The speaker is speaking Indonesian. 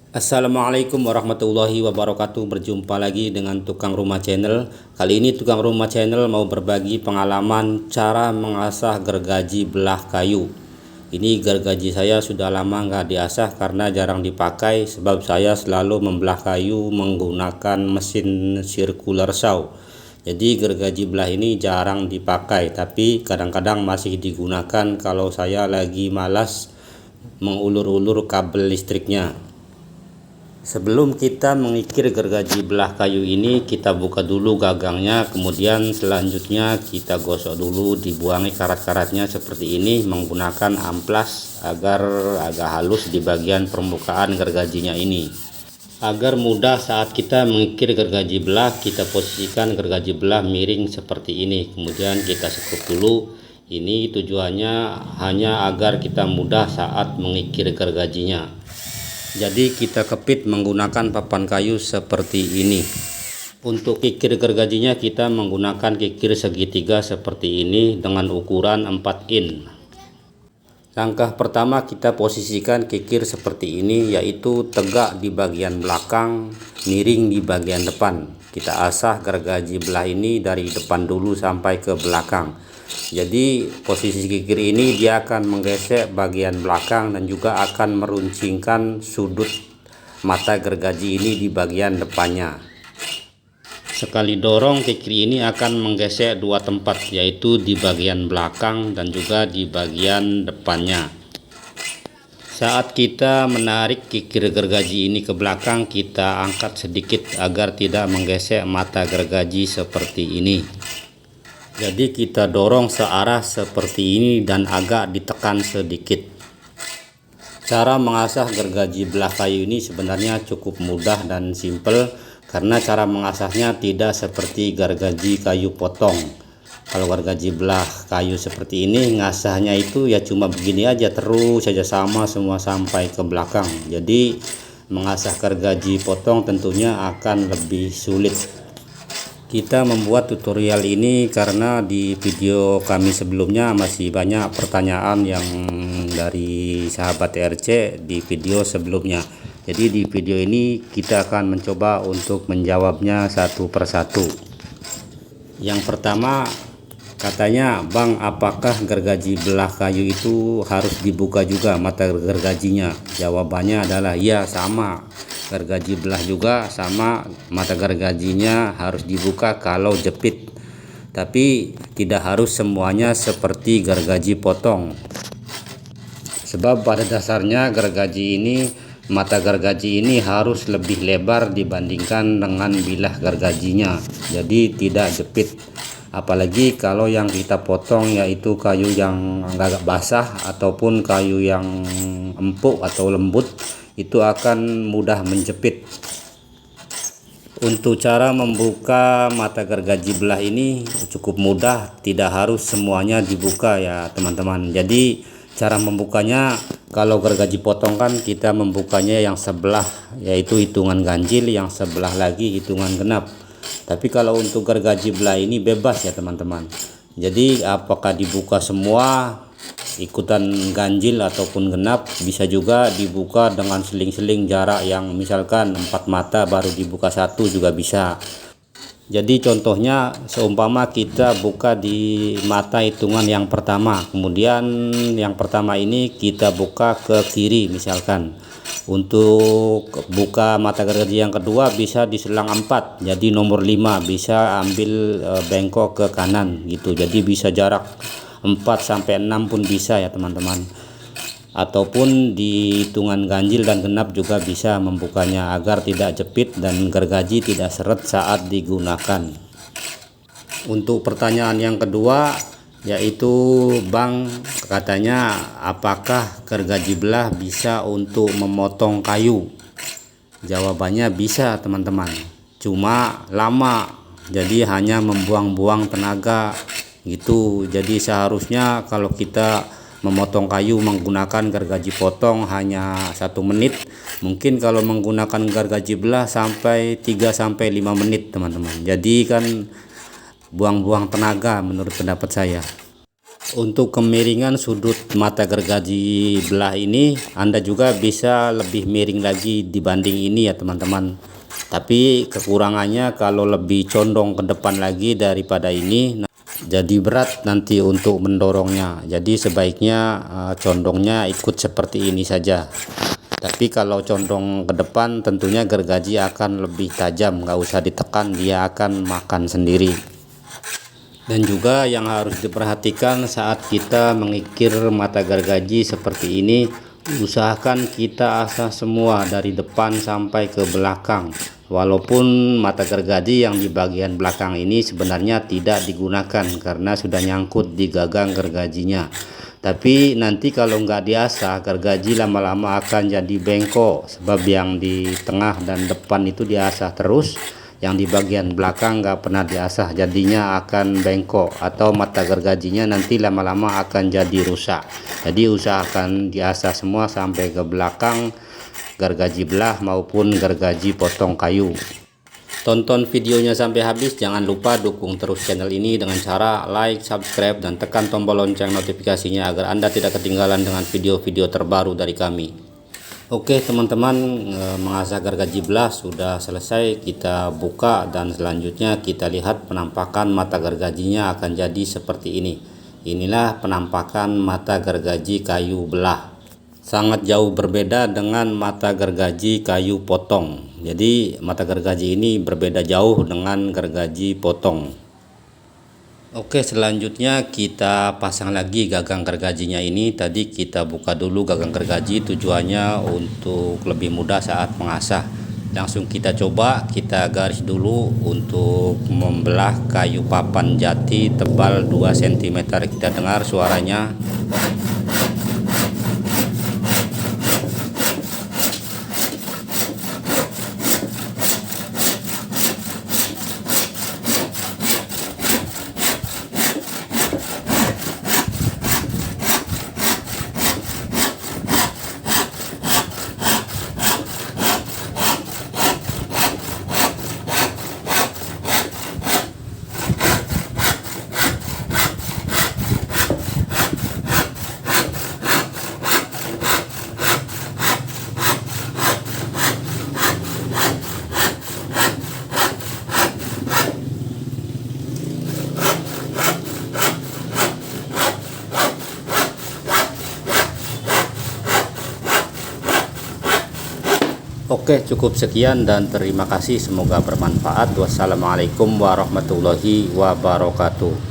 Assalamualaikum warahmatullahi wabarakatuh. Berjumpa lagi dengan Tukang Rumah Channel. Kali ini Tukang Rumah Channel mau berbagi pengalaman cara mengasah gergaji belah kayu. Ini gergaji saya sudah lama nggak diasah karena jarang dipakai, sebab saya selalu membelah kayu menggunakan mesin circular saw. Jadi gergaji belah ini jarang dipakai, tapi kadang-kadang masih digunakan kalau saya lagi malas mengulur-ulur kabel listriknya. Sebelum kita mengikir gergaji belah kayu ini, kita buka dulu gagangnya, kemudian selanjutnya kita gosok dulu, dibuangi karat-karatnya seperti ini menggunakan amplas agar agak halus di bagian permukaan gergajinya ini. Agar mudah saat kita mengikir gergaji belah, kita posisikan gergaji belah miring seperti ini, kemudian kita sekrup dulu. Ini tujuannya hanya agar kita mudah saat mengikir gergajinya. Jadi kita kepit menggunakan papan kayu seperti ini. Untuk kikir gergajinya kita menggunakan kikir segitiga seperti ini dengan ukuran 4 in. Langkah pertama kita posisikan kikir seperti ini, yaitu tegak di bagian belakang, miring di bagian depan. Kita asah gergaji belah ini dari depan dulu sampai ke belakang. Jadi posisi kikir ini dia akan menggesek bagian belakang dan juga akan meruncingkan sudut mata gergaji ini di bagian depannya. Sekali dorong, kikir ini akan menggesek dua tempat, yaitu di bagian belakang dan juga di bagian depannya. Saat kita menarik kikir gergaji ini ke belakang, kita angkat sedikit agar tidak menggesek mata gergaji seperti ini. Jadi kita dorong searah seperti ini dan agak ditekan sedikit. Cara mengasah gergaji belah kayu ini sebenarnya cukup mudah dan simple, karena cara mengasahnya tidak seperti gergaji kayu potong. Kalau gergaji belah kayu seperti ini, ngasahnya itu ya cuma begini aja, terus saja sama semua sampai ke belakang. Jadi mengasah gergaji potong tentunya akan lebih sulit. Kita membuat tutorial ini karena di video kami sebelumnya masih banyak pertanyaan yang dari sahabat RC di video sebelumnya. Jadi di video ini kita akan mencoba untuk menjawabnya satu persatu. Yang pertama, katanya, "Bang, apakah gergaji belah kayu itu harus dibuka juga mata gergajinya?" Jawabannya adalah ya, sama. Gergaji belah juga sama, mata gergajinya harus dibuka kalau jepit, tapi tidak harus semuanya seperti gergaji potong. Sebab pada dasarnya mata gergaji ini harus lebih lebar dibandingkan dengan bilah gergajinya, jadi tidak jepit. Apalagi kalau yang kita potong yaitu kayu yang agak basah ataupun kayu yang empuk atau lembut, itu akan mudah menjepit. Untuk cara membuka mata gergaji belah ini cukup mudah, tidak harus semuanya dibuka ya teman-teman. Jadi cara membukanya, kalau gergaji potong kan kita membukanya yang sebelah yaitu hitungan ganjil, yang sebelah lagi hitungan genap. Tapi kalau untuk gergaji belah ini bebas ya teman-teman. Jadi apakah dibuka semua ikutan ganjil ataupun genap, bisa juga dibuka dengan seling-seling jarak yang misalkan 4 mata baru dibuka satu juga bisa. Jadi contohnya seumpama kita buka di mata hitungan yang pertama, kemudian yang pertama ini kita buka ke kiri misalkan. Untuk buka mata gergaji yang kedua bisa diselang 4, jadi nomor 5 bisa ambil bengkok ke kanan gitu. Jadi bisa jarak 4 sampai 6 pun bisa ya teman-teman. Ataupun di hitungan ganjil dan genap juga bisa membukanya agar tidak jepit dan gergaji tidak seret saat digunakan. Untuk pertanyaan yang kedua, yaitu, "Bang, katanya apakah gergaji belah bisa untuk memotong kayu?" Jawabannya bisa teman-teman, cuma lama, jadi hanya membuang-buang tenaga gitu. Jadi seharusnya kalau kita memotong kayu menggunakan gergaji potong hanya 1 menit, mungkin kalau menggunakan gergaji belah sampai 3-5 menit teman-teman. Jadi kan buang-buang tenaga menurut pendapat saya. Untuk kemiringan sudut mata gergaji belah ini Anda juga bisa lebih miring lagi dibanding ini ya teman-teman. Tapi kekurangannya kalau lebih condong ke depan lagi daripada ini jadi berat nanti untuk mendorongnya. Jadi sebaiknya condongnya ikut seperti ini saja. Tapi kalau condong ke depan tentunya gergaji akan lebih tajam, nggak usah ditekan, dia akan makan sendiri. Dan juga yang harus diperhatikan saat kita mengikir mata gergaji seperti ini, usahakan kita asah semua dari depan sampai ke belakang. Walaupun mata gergaji yang di bagian belakang ini sebenarnya tidak digunakan karena sudah nyangkut di gagang gergajinya. Tapi nanti kalau nggak diasah, gergaji lama-lama akan jadi bengkok, sebab yang di tengah dan depan itu diasah terus, yang di bagian belakang nggak pernah diasah, jadinya akan bengkok atau mata gergajinya nanti lama-lama akan jadi rusak. Jadi usahakan diasah semua sampai ke belakang gergaji belah maupun gergaji potong kayu. Tonton videonya sampai habis, jangan lupa dukung terus channel ini dengan cara like, subscribe, dan tekan tombol lonceng notifikasinya agar Anda tidak ketinggalan dengan video-video terbaru dari kami. Oke teman-teman, mengasah gergaji belah sudah selesai, kita buka dan selanjutnya kita lihat penampakan mata gergajinya akan jadi seperti ini. Inilah penampakan mata gergaji kayu belah. Sangat jauh berbeda dengan mata gergaji kayu potong. Jadi mata gergaji ini berbeda jauh dengan gergaji potong. Oke, selanjutnya kita pasang lagi gagang gergajinya ini. Tadi kita buka dulu gagang gergaji, tujuannya untuk lebih mudah saat mengasah. Langsung kita coba, kita garis dulu untuk membelah kayu papan jati tebal 2 cm. Kita dengar suaranya. Oke, cukup sekian dan terima kasih, semoga bermanfaat. Wassalamualaikum warahmatullahi wabarakatuh.